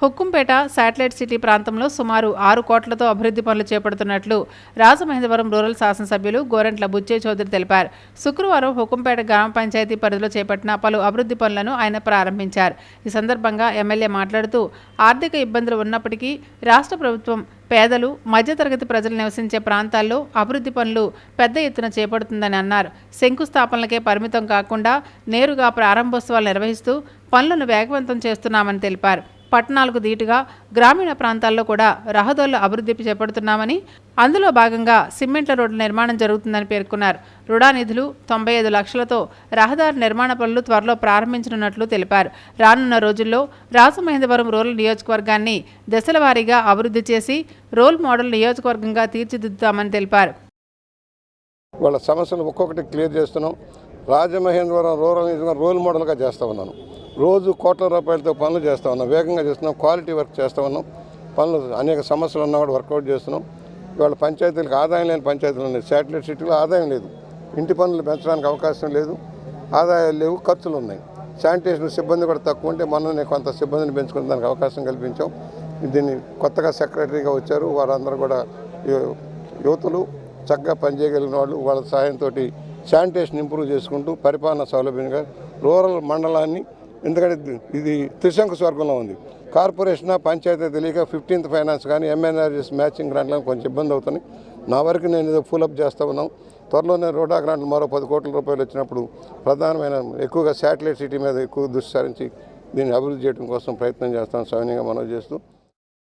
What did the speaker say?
Hukumpeta satellite city ప్రాంతంలో సుమారు 6 కోట్లతో అభివృద్ధి పనులు చేపడుతున్నట్లు రాజమహేంద్రవరం రూరల్ శాసనసభ్యులు గోరంట్ల బుచ్చే చౌదరి తెలిపారు. శుక్రవారం హుక్కుంపేట గ్రామ పంచాయతీ పరిధిలో చేపట్టిన పలు అభివృద్ధి పనులను ఆయన ప్రారంభించారు. ఈ సందర్భంగా ఎమ్మెల్యే మాట్లాడుతూ ఆర్థిక ఇబ్బందులు ఉన్నప్పటికీ రాష్ట్ర ప్రభుత్వం పేదలు, మధ్యతరగతి ప్రజలు నివసించే ప్రాంతాల్లో అభివృద్ధి పనులు పెద్ద ఎత్తున చేపడుతుందని అన్నారు. శంకుస్థాపనలకే పరిమితం కాకుండా నేరుగా ప్రారంభోత్సవాలు నిర్వహిస్తూ పనులను వేగవంతం చేస్తున్నామని తెలిపారు. పట్టణాలకు దీటుగా గ్రామీణ ప్రాంతాల్లో కూడా రహదారుల అభివృద్ధి చేపడుతున్నామని, అందులో భాగంగా సిమెంట్ల రోడ్ల నిర్మాణం జరుగుతుందని పేర్కొన్నారు. రుడా నిధులు 95 లక్షలతో రహదారి నిర్మాణ పనులు త్వరలో ప్రారంభించనున్నట్లు తెలిపారు. రానున్న రోజుల్లో రాజమహేంద్రవరం రూరల్ నియోజకవర్గాన్ని దశల వారీగా అభివృద్ధి చేసి రోల్ మోడల్ నియోజకవర్గంగా తీర్చిదిద్దుతామని తెలిపారు. వాళ్ళ సమస్యలు ఒక్కొక్కటి క్లియర్ చేస్తున్నాం. రాజమహేంద్రవరం రూరల్ నియోజకవర్గం రోల్ మోడల్గా చేస్తూ ఉన్నాను. రోజు కోట్ల రూపాయలతో పనులు చేస్తూ ఉన్నాం. వేగంగా చేస్తున్నాం, క్వాలిటీ వర్క్ చేస్తూ ఉన్నాం. పనులు అనేక సమస్యలు ఉన్నా కూడా వర్కౌట్ చేస్తున్నాం. ఇవాళ పంచాయతీలకు ఆదాయం లేని పంచాయతీలు ఉన్నాయి. శాటిలైట్ సిటీలో ఆదాయం లేదు, ఇంటి పనులు పెంచడానికి అవకాశం లేదు, ఆదాయాలు లేవు, ఖర్చులు ఉన్నాయి. శానిటేషన్ సిబ్బంది కూడా తక్కువ ఉంటే మొన్ననే కొంత సిబ్బందిని పెంచుకుని దానికి అవకాశం కల్పించాం. దీన్ని కొత్తగా సెక్రటరీగా వచ్చారు. వారందరూ కూడా యువతులు చక్కగా పనిచేయగలిగిన వాళ్ళు. వాళ్ళ సహాయంతో శానిటేషన్ ఇంప్రూవ్ చేసుకుంటూ పరిపాలన సౌలభ్యంగా రూరల్ మండలాన్ని, ఎందుకంటే ఇది త్రిశంకు స్వర్గంలో ఉంది. కార్పొరేషన్ పంచాయతీ తెలియక 15th ఫైనాన్స్ కానీ ఎంఎన్ఆర్ఎస్ మ్యాచింగ్ గ్రాంట్లను కొంచెం ఇబ్బంది అవుతున్నాయి. నా వరకు నేను ఏదో ఫుల్అప్ చేస్తూ ఉన్నాం. త్వరలోనే రోడా గ్రాంట్లు మరో 10 కోట్ల రూపాయలు వచ్చినప్పుడు ప్రధానమైన ఎక్కువగా శాటిలైట్ సిటీ మీద ఎక్కువ దృష్టి సారించి దీన్ని అభివృద్ధి చేయడం కోసం ప్రయత్నం చేస్తాను సవినయంగా మనవి చేస్తూ